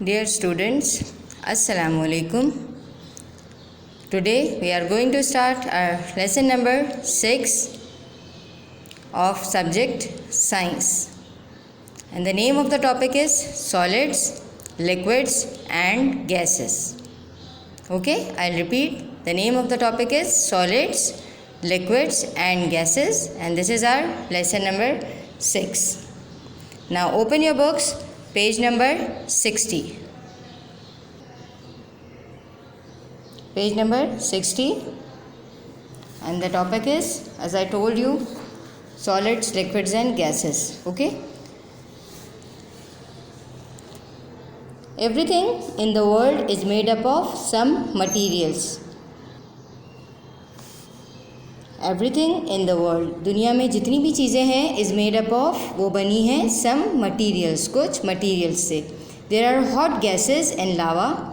Dear students, Assalamu alaikum. Today we are going to start our lesson number 6 of subject Science. And the name of the topic is solids, liquids and gases. Okay, I'll repeat. The name of the topic is solids, liquids and gases, and this is our lesson number 6. Now open your books, page number 60. Page number 60, and the topic is, as I told you, solids, liquids and gases. Okay. Everything in the world is made up of some materials. Everything in the world, दुनिया में जितनी भी चीज़ें हैं is made up of, वो बनी हैं some materials, कुछ materials से. There are hot gases and lava.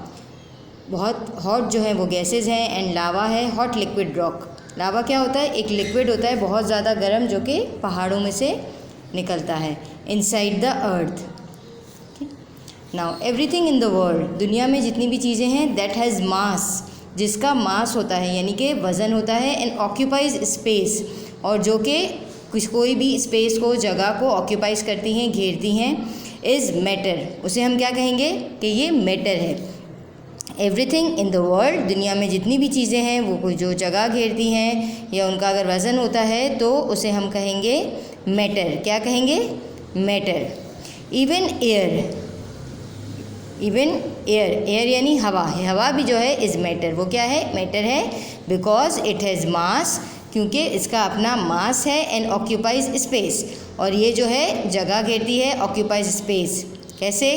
बहुत हॉट जो है वो गैसेस हैं एंड लावा है हॉट लिक्विड रॉक. लावा क्या होता है? एक लिक्विड होता है बहुत ज़्यादा गर्म जो कि पहाड़ों में से निकलता है inside the earth. Now everything in the world, दुनिया में जितनी भी चीज़ें हैं दैट हैज़ मास, जिसका मास होता है यानी कि वज़न होता है, एंड ऑक्यूपाइज स्पेस, और जो कि कोई भी स्पेस को, जगह को ऑक्यूपाइज करती हैं, घेरती हैं, इज़ मैटर. उसे हम क्या कहेंगे कि ये मैटर है. एवरीथिंग इन द वर्ल्ड, दुनिया में जितनी भी चीज़ें हैं वो कोई जो जगह घेरती हैं या उनका अगर वज़न होता है तो उसे हम कहेंगे मैटर. क्या कहेंगे? Matter. Even air, even air, air यानी हवा है, हवा भी जो है इज़ मैटर. वो क्या है? मैटर है. बिकॉज इट हैज़ मास, क्योंकि इसका अपना मास है, एंड ऑक्यूपाइज स्पेस, और ये जो है जगह घेरती है, ऑक्यूपाइज स्पेस. कैसे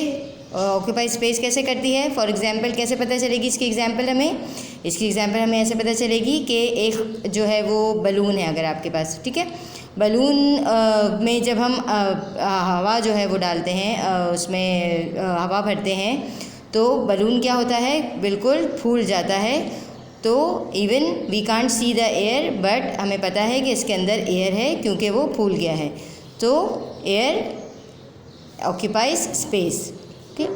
ऑक्यूपाई स्पेस कैसे करती है? फॉर एग्जांपल कैसे पता चलेगी इसकी एग्जांपल हमें? इसकी एग्जांपल हमें ऐसे पता चलेगी कि एक जो है वो बलून है अगर आपके पास, ठीक है. बलून में जब हम हवा जो है वो डालते हैं, उसमें हवा भरते हैं तो बलून क्या होता है? बिल्कुल फूल जाता है. तो even we can't see the air, but हमें पता है कि इसके अंदर एयर है क्योंकि वो फूल गया है. तो air occupies space.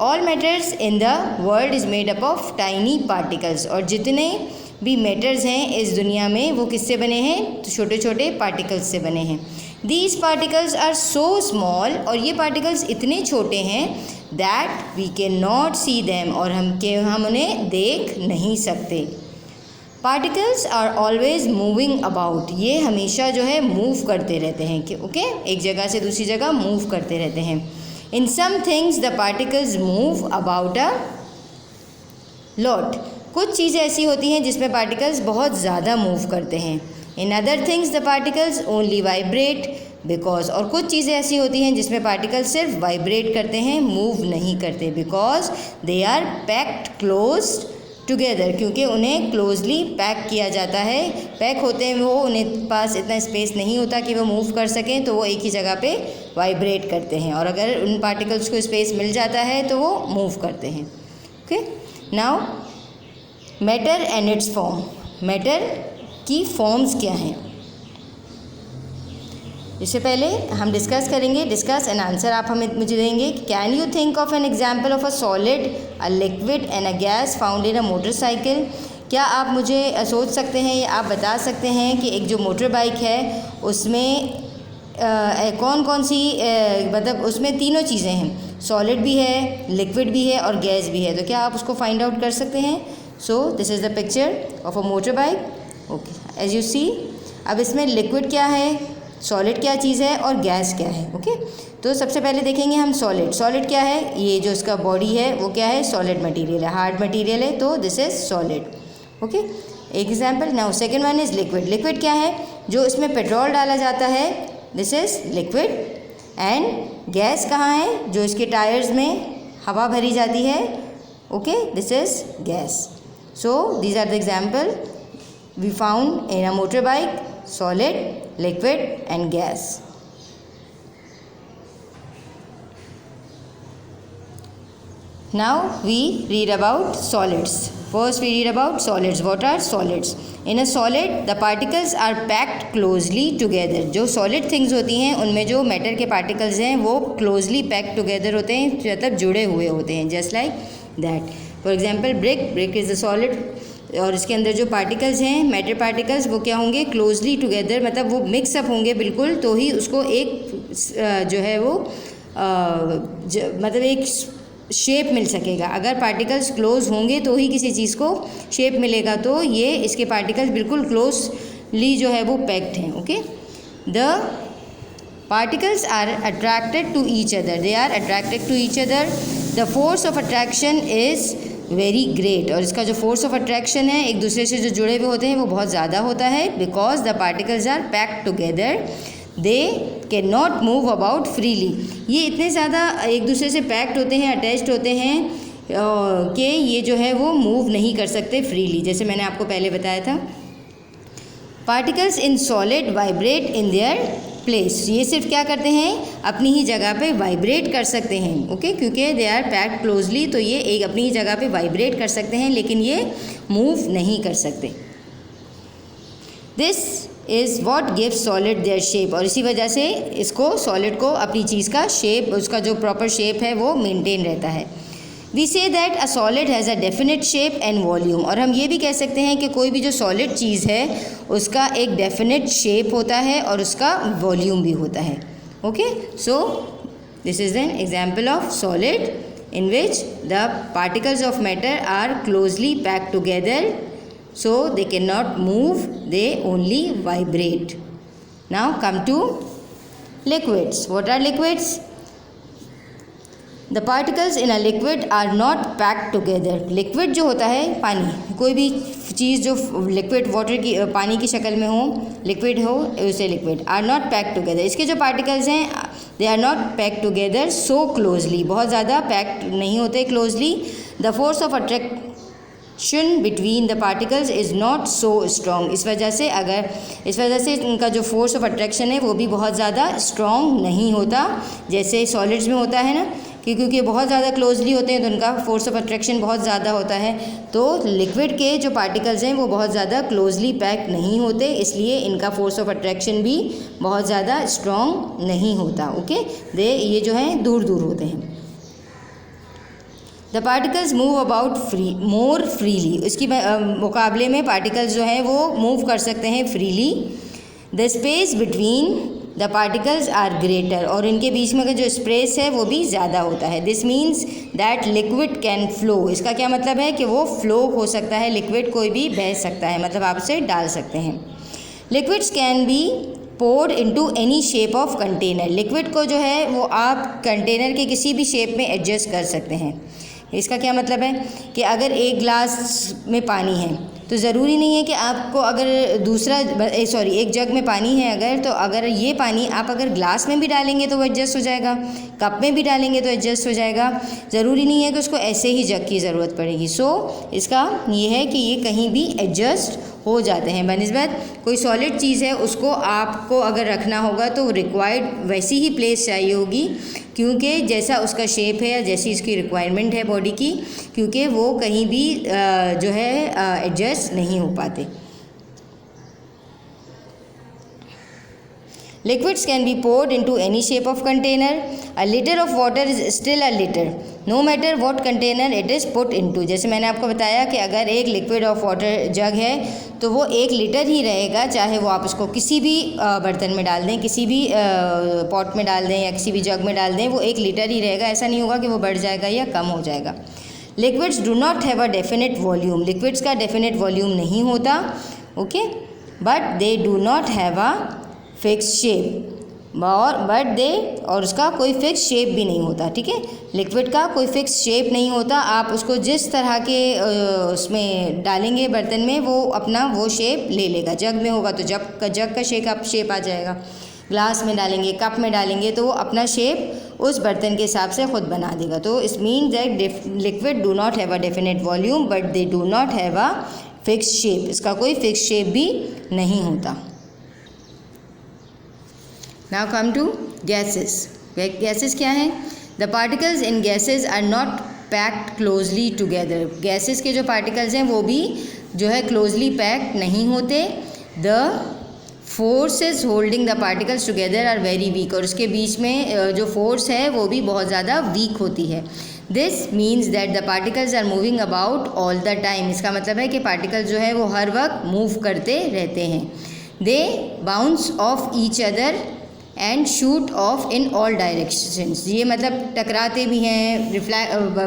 All matters in the world is made up of tiny particles, और जितने भी मैटर्स हैं इस दुनिया में वो किससे बने हैं? तो छोटे छोटे पार्टिकल्स से बने हैं. These particles are so small, और ये पार्टिकल्स इतने छोटे हैं that we can not see them, और हम उन्हें देख नहीं सकते. Particles are always moving about, ये हमेशा जो है मूव करते रहते हैं कि ओके, एक जगह से दूसरी जगह मूव करते रहते हैं. In some things the particles move about a lot. कुछ चीज़ें ऐसी होती हैं जिसमें पार्टिकल्स बहुत ज़्यादा मूव करते हैं. In other things the particles only vibrate because, और कुछ चीज़ें ऐसी होती हैं जिसमें पार्टिकल्स सिर्फ वाइब्रेट करते हैं, मूव नहीं करते. Because they are packed closed together, क्योंकि उन्हें क्लोजली पैक किया जाता है. पैक होते हैं वो, उन्हें पास इतना स्पेस नहीं होता कि वो मूव कर सकें, तो वो एक ही जगह पे वाइब्रेट करते हैं, और अगर उन पार्टिकल्स को स्पेस मिल जाता है तो वो मूव करते हैं. Okay. Now matter and it's form. Matter की फॉर्म्स क्या हैं? इससे पहले हम डिस्कस करेंगे. डिस्कस एंड आंसर आप हमें मुझे देंगे. Can you think of an example of a solid, a liquid and a gas found in a motorcycle. क्या आप मुझे सोच सकते हैं या आप बता सकते हैं कि एक जो मोटर बाइक है उसमें कौन कौन सी मतलब उसमें तीनों चीज़ें हैं, सॉलिड भी है, लिक्विड भी है और गैस भी है. तो क्या आप उसको फाइंड आउट कर सकते हैं? So this is the picture of a motor bike. Okay, as you see. अब इसमें लिक्विड क्या है, सॉलिड क्या चीज़ है और गैस क्या है. ओके. तो सबसे पहले देखेंगे हम सॉलिड. सॉलिड क्या है? ये जो इसका बॉडी है वो क्या है? सॉलिड मटेरियल है, हार्ड मटेरियल है, तो दिस इज सॉलिड. ओके. एक example. Now second one is liquid. Liquid क्या है? जो इसमें पेट्रोल डाला जाता है, this is liquid. And gas कहाँ है? जो इसके टायर्स में हवा भरी जाती है, okay, this is gas. So these are the example we found in a motor bike: solid, liquid and gas. Now we read about solids. First we read about solids. What are solids? In a solid the particles are packed closely together. जो solid things होती हैं उनमें जो matter के particles हैं वो closely packed together होते हैं, मतलब जुड़े हुए होते हैं, just like that. For example brick is a solid, और इसके अंदर जो पार्टिकल्स हैं मैटर पार्टिकल्स वो क्या होंगे, क्लोजली टुगेदर, मतलब वो मिक्सअप होंगे बिल्कुल, तो ही उसको एक जो है वो मतलब एक शेप मिल सकेगा. अगर पार्टिकल्स क्लोज होंगे तो ही किसी चीज़ को शेप मिलेगा. तो ये इसके पार्टिकल्स बिल्कुल क्लोजली जो है वो पैक्ड हैं. Okay. The particles are attracted to each other. They are attracted to each other. The force of attraction is very great. और इसका जो फोर्स ऑफ अट्रैक्शन है एक दूसरे से जो जुड़े हुए होते हैं वो बहुत ज़्यादा होता है. Because the particles are packed together they can not move about freely. ये इतने ज़्यादा एक दूसरे से पैक्ड होते हैं, अटैच्ड होते हैं कि ये जो है वो मूव नहीं कर सकते फ्रीली, जैसे मैंने आपको पहले बताया था. Particles in solid vibrate in their place. ये सिर्फ क्या करते हैं, अपनी ही जगह पे वाइब्रेट कर सकते हैं. ओके. क्योंकि दे आर पैक्ड क्लोजली, तो ये एक अपनी ही जगह पे वाइब्रेट कर सकते हैं, लेकिन ये मूव नहीं कर सकते. This is what gives solid their shape. और इसी वजह से इसको सॉलिड को अपनी चीज़ का शेप, उसका जो प्रॉपर शेप है वो मेनटेन रहता है. We say that a solid has a definite shape and volume. और हम ये भी कह सकते हैं कि कोई भी जो सॉलिड चीज़ है उसका एक डेफिनेट शेप होता है और उसका वॉल्यूम भी होता है. Okay. So this is an example of solid in which the particles of matter are closely packed together, so they cannot move, they only vibrate. Now come to liquids. What are liquids? The particles in a liquid are not packed together. Liquid जो होता है पानी, कोई भी चीज़ जो liquid water की पानी की शक्ल में हो, लिक्विड हो, उसे liquid. Are not packed together. इसके जो पार्टिकल्स हैं they are not packed together so closely. बहुत ज़्यादा पैक्ड नहीं होते closely. The force of attraction between the particles is not so strong. इस वजह से इनका जो फोर्स ऑफ अट्रैक्शन है वो भी बहुत ज़्यादा स्ट्रॉन्ग नहीं होता, जैसे सॉलिड्स में होता है ना, क्योंकि बहुत ज़्यादा क्लोजली होते हैं तो उनका फोर्स ऑफ अट्रैक्शन बहुत ज़्यादा होता है. तो लिक्विड के जो पार्टिकल्स हैं वो बहुत ज़्यादा क्लोजली पैक नहीं होते, इसलिए इनका फोर्स ऑफ अट्रैक्शन भी बहुत ज़्यादा स्ट्रॉन्ग नहीं होता. ओके. ये जो हैं दूर दूर होते हैं. The particles move about more freely. इसकी मुकाबले में पार्टिकल्स जो हैं वो मूव कर सकते हैं freely. The space between the particles are greater. और इनके बीच में का जो स्पेस है वो भी ज़्यादा होता है. This means that liquid can flow. इसका क्या मतलब है कि वो फ्लो हो सकता है, लिक्विड कोई भी बह सकता है, मतलब आप उसे डाल सकते हैं. Liquids can be poured into any shape of container. Liquid को जो है वो आप कंटेनर के किसी भी शेप में एडजस्ट कर सकते हैं. इसका क्या मतलब है कि अगर एक ग्लास में पानी है तो ज़रूरी नहीं है कि आपको अगर एक जग में पानी है अगर, तो अगर ये पानी आप अगर ग्लास में भी डालेंगे तो वो एडजस्ट हो जाएगा, कप में भी डालेंगे तो एडजस्ट हो जाएगा. ज़रूरी नहीं है कि उसको ऐसे ही जग की ज़रूरत पड़ेगी. सो इसका ये है कि ये कहीं भी एडजस्ट हो जाते हैं. बनिस्बत कोई सॉलिड चीज़ है उसको आपको अगर रखना होगा तो रिक्वायर्ड वैसी ही प्लेस चाहिए होगी, क्योंकि जैसा उसका शेप है या जैसी इसकी रिक्वायरमेंट है बॉडी की, क्योंकि वो कहीं भी जो है एडजस्ट नहीं हो पाते. Liquids can be poured into any shape of container. A liter of water is still a liter, no matter what container it is put into. जैसे मैंने आपको बताया कि अगर एक लिक्विड ऑफ वाटर जग है तो वो 1 लीटर ही रहेगा, चाहे वो आप उसको किसी भी बर्तन में डाल दें, किसी भी पॉट में डाल दें या किसी भी जग में डाल दें, वो 1 लीटर ही रहेगा. ऐसा नहीं होगा कि वो बढ़ जाएगा या कम हो जाएगा. Liquids do not have a definite volume. Liquids का डेफिनेट वॉल्यूम नहीं होता. Okay. But they do not have a fix shape. और उसका कोई फिक्स शेप भी नहीं होता. ठीक है. लिक्विड का कोई फिक्स शेप नहीं होता. आप उसको जिस तरह के उसमें डालेंगे बर्तन में वो अपना वो शेप ले लेगा. जग में होगा तो जग का शेप आ जाएगा. ग्लास में डालेंगे, कप में डालेंगे तो वो अपना शेप उस बर्तन के हिसाब से ख़ुद बना देगा. तो इस mean that liquid do not have a definite volume but they do not have a fix shape. इसका कोई फिक्स शेप भी नहीं होता. Now come to gases. Gases क्या हैं? The particles in gases are not packed closely together. Gases के जो particles हैं वो भी जो है क्लोजली पैक्ड नहीं होते। The forces holding the particles together are very weak, और उसके बीच में जो फोर्स है वो भी बहुत ज़्यादा वीक होती है। This means that the particles are moving about all the time. इसका मतलब है कि पार्टिकल्स जो है वो हर वक्त मूव करते रहते हैं। दे bounce off each other and shoot of in all directions. ये मतलब टकराते भी हैं,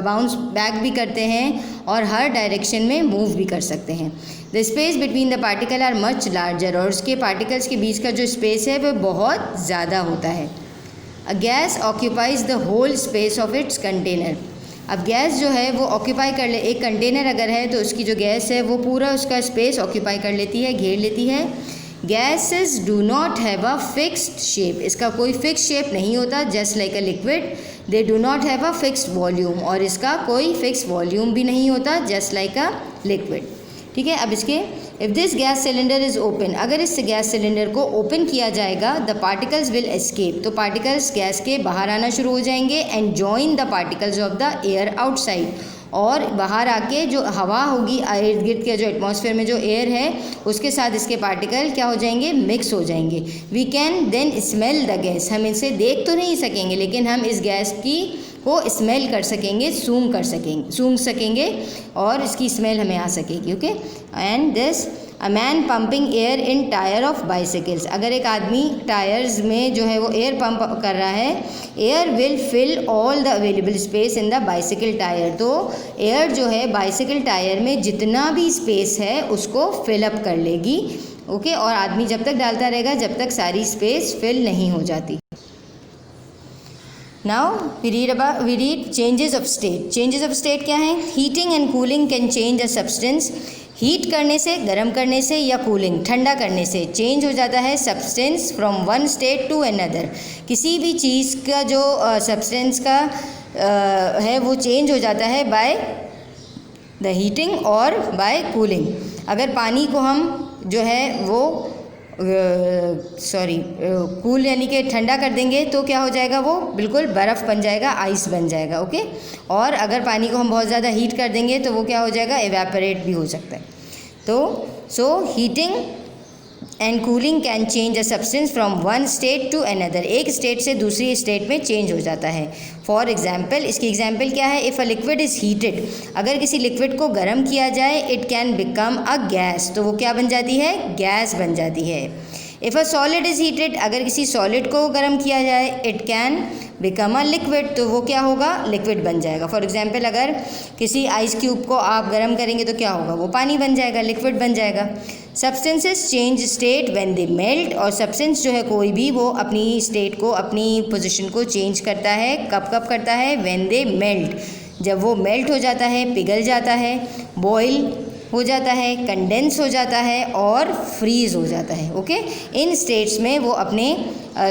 बाउंस बैक भी करते हैं और हर डायरेक्शन में मूव भी कर सकते हैं। The space between the particle are much larger, और उसके पार्टिकल्स के बीच का जो स्पेस है वह बहुत ज़्यादा होता है। A gas occupies the whole space of its container. अब गैस जो है वो ऑक्यूपाई कर ले, एक कंटेनर अगर है तो उसकी जो गैस है वो पूरा उसका स्पेस ऑक्यूपाई कर लेती है, घेर लेती है। Gases do not have a fixed shape, इसका कोई फिक्स शेप नहीं होता। Just like a liquid they do not have a fixed volume, और इसका कोई फिक्स वॉल्यूम भी नहीं होता, जस्ट लाइक अ लिक्विड। ठीक है, अब इसके if this gas cylinder is open, अगर इस गैस सिलेंडर को ओपन किया जाएगा, द पार्टिकल्स विल एस्केप, तो पार्टिकल्स गैस के बाहर आना शुरू हो जाएंगे। And join the particles of the air outside, और बाहर आके जो हवा होगी इर्द गिर्द के जो एटमॉस्फेयर में जो एयर है उसके साथ इसके पार्टिकल क्या हो जाएंगे, मिक्स हो जाएंगे। We can then smell the gas, हम इसे देख तो नहीं सकेंगे लेकिन हम इस गैस की को स्मेल कर सकेंगे, सूंघ सकेंगे और इसकी स्मेल हमें आ सकेगी। Okay, and this a man pumping air in tyre of bicycles, अगर एक आदमी टायर्स में जो है वो एयर पंप कर रहा है, air will fill all the available space in the bicycle tyre, तो एयर जो है बाइसिकल टायर में जितना भी स्पेस है उसको फिलअप कर लेगी। ओके, और आदमी जब तक डालता रहेगा जब तक सारी स्पेस फिल नहीं हो जाती। Now we read changes of state. Changes of state क्या है? Heating and cooling can change a substance, heat करने से, गर्म करने से या कूलिंग ठंडा करने से चेंज हो जाता है substance from one state to another. किसी भी चीज़ का जो सब्सटेंस का है वो चेंज हो जाता है बाय द हीटिंग और बाय कूलिंग। अगर पानी को हम जो है वो कूल यानी कि ठंडा कर देंगे तो क्या हो जाएगा, वो बिल्कुल बर्फ़ बन जाएगा, आइस बन जाएगा। ओके, और अगर पानी को हम बहुत ज़्यादा हीट कर देंगे तो वो क्या हो जाएगा, एवेपोरेट भी हो सकता है। तो heating and cooling can change a substance from one state to another, एक स्टेट से दूसरी स्टेट में चेंज हो जाता है। फॉर एग्जाम्पल, इसकी एग्जाम्पल क्या है? If a liquid is heated, अगर किसी लिक्विड को गर्म किया जाए, it can become a gas, तो वो क्या बन जाती है, गैस बन जाती है। If a solid is heated, अगर किसी सॉलिड को गर्म किया जाए, it can become a liquid, तो वो क्या होगा, लिक्विड बन जाएगा। फॉर एग्जाम्पल, अगर किसी आइस क्यूब को आप गर्म करेंगे तो क्या होगा, वो पानी बन जाएगा, लिक्विड बन जाएगा। Substances change state when they melt, और सब्सटेंस जो है कोई भी वो अपनी स्टेट को, अपनी पोजीशन को चेंज करता है, कब कब करता है, व्हेन दे मेल्ट, जब वो मेल्ट हो जाता है, पिघल जाता है, बॉयल हो जाता है, कंडेंस हो जाता है और फ्रीज़ हो जाता है। ओके, इन स्टेट्स में वो अपने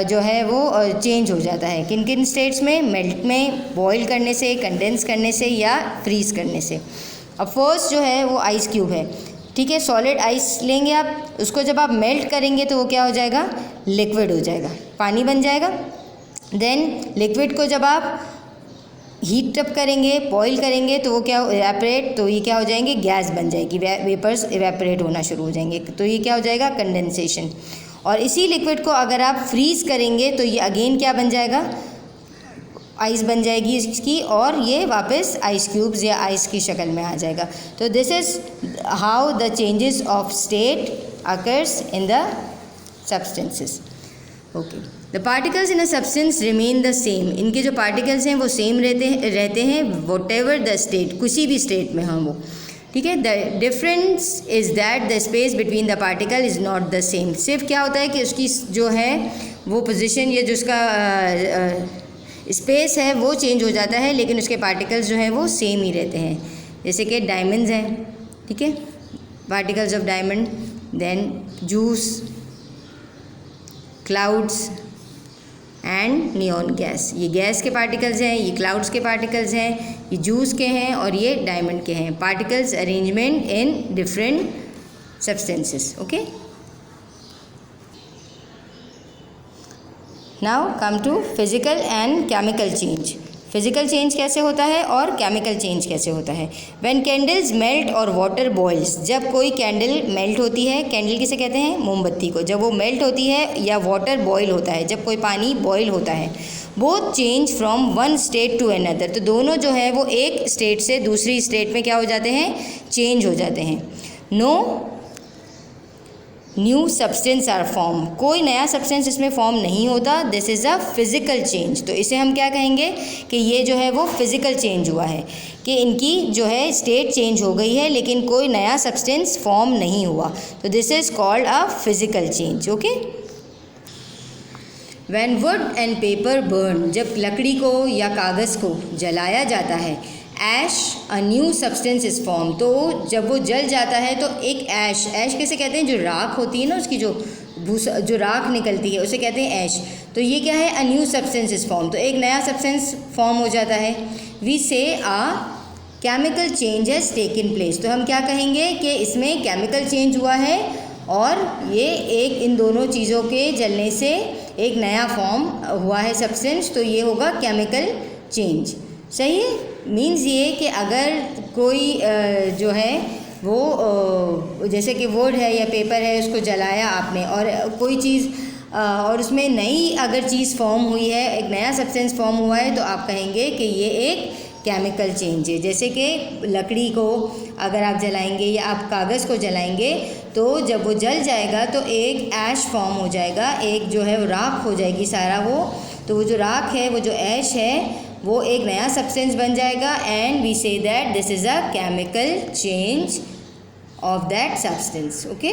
जो है वो चेंज हो जाता है। किन किन स्टेट्स में? मेल्ट में, बॉयल करने से, कंडेंस करने से या फ्रीज़ करने से। अब फर्स्ट जो है वो आइस क्यूब है, ठीक है, सॉलिड आइस लेंगे आप, उसको जब आप मेल्ट करेंगे तो वो क्या हो जाएगा, लिक्विड हो जाएगा, पानी बन जाएगा। देन लिक्विड को जब आप हीट अप करेंगे, बॉईल करेंगे तो वो क्या, एवेपोरेट, तो ये क्या हो जाएंगे, गैस बन जाएगी, वेपर्स एवेपोरेट होना शुरू हो जाएंगे, तो ये क्या हो जाएगा, कंडेंसेशन। और इसी लिक्विड को अगर आप फ्रीज़ करेंगे तो ये अगेन क्या बन जाएगा, आइस बन जाएगी इसकी, और ये वापस आइस क्यूब्स या आइस की शक्ल में आ जाएगा। तो this is how the changes of state occurs in the substances. Okay, the particles in a substance remain the same, इनके जो पार्टिकल्स हैं वो सेम रहते हैं वॉट एवर द स्टेट, किसी भी स्टेट में हम वो, ठीक है। The difference is that the space between the particle is not the same, सिर्फ क्या होता है कि उसकी जो है वो पोजीशन या जो उसका स्पेस है वो चेंज हो जाता है, लेकिन उसके पार्टिकल्स जो हैं वो सेम ही रहते हैं। जैसे कि डायमंड्स हैं, ठीक है, particles of diamond, then juice, clouds and neon gas, ये गैस के पार्टिकल्स हैं, ये क्लाउड्स के पार्टिकल्स हैं, ये जूस के हैं और ये डायमंड के हैं। Particles arrangement in different substances. Okay, now come to physical and chemical change. Physical change कैसे होता है और केमिकल चेंज कैसे होता है। व्हेन कैंडल्स मेल्ट और वाटर बॉइल्स, जब कोई कैंडल मेल्ट होती है, कैंडल किसे कहते हैं, मोमबत्ती को, जब वो मेल्ट होती है या वाटर बॉयल होता है, जब कोई पानी बॉयल होता है, both change from one state to another, तो दोनों जो है वो एक स्टेट से दूसरी स्टेट में क्या हो जाते हैं, चेंज हो जाते हैं। No new substance are form, कोई नया सब्सटेंस इसमें फॉर्म नहीं होता। This is a physical change, तो इसे हम क्या कहेंगे कि ये जो है वो फिज़िकल चेंज हुआ है, कि इनकी जो है स्टेट चेंज हो गई है लेकिन कोई नया सब्सटेंस फॉर्म नहीं हुआ, तो this is called a physical change. Okay. When wood and paper burn, जब लकड़ी को या कागज़ को जलाया जाता है, ash a new substance is form, तो जब वो जल जाता है तो एक ऐश, ऐश कैसे कहते हैं, जो राख होती है ना, उसकी जो राख निकलती है उसे कहते हैं ऐश, तो ये क्या है, अ न्यू सब्सटेंस इज फॉर्म, तो एक नया सब्सटेंस फॉर्म हो जाता है। वी से अ chemical change has taken place, तो हम क्या कहेंगे कि इसमें केमिकल चेंज हुआ है और ये एक इन दोनों चीज़ों के जलने से एक नया फॉर्म हुआ है सब्सटेंस, तो ये होगा केमिकल चेंज। सही है। मीन्स ये कि अगर कोई जो है वो जैसे कि वुड है या पेपर है, उसको जलाया आपने और कोई चीज़ और उसमें नई अगर चीज़ फॉर्म हुई है, एक नया सब्सटेंस फॉर्म हुआ है, तो आप कहेंगे कि ये एक केमिकल चेंज है। जैसे कि लकड़ी को अगर आप जलाएंगे या आप कागज़ को जलाएंगे, तो जब वो जल जाएगा तो एक ऐश फॉर्म हो जाएगा, एक जो है वो राख हो जाएगी सारा वो, तो वो जो राख है, वो जो ऐश है, वो एक नया सब्सटेंस बन जाएगा, and we say that this is a chemical change of that substance. Okay.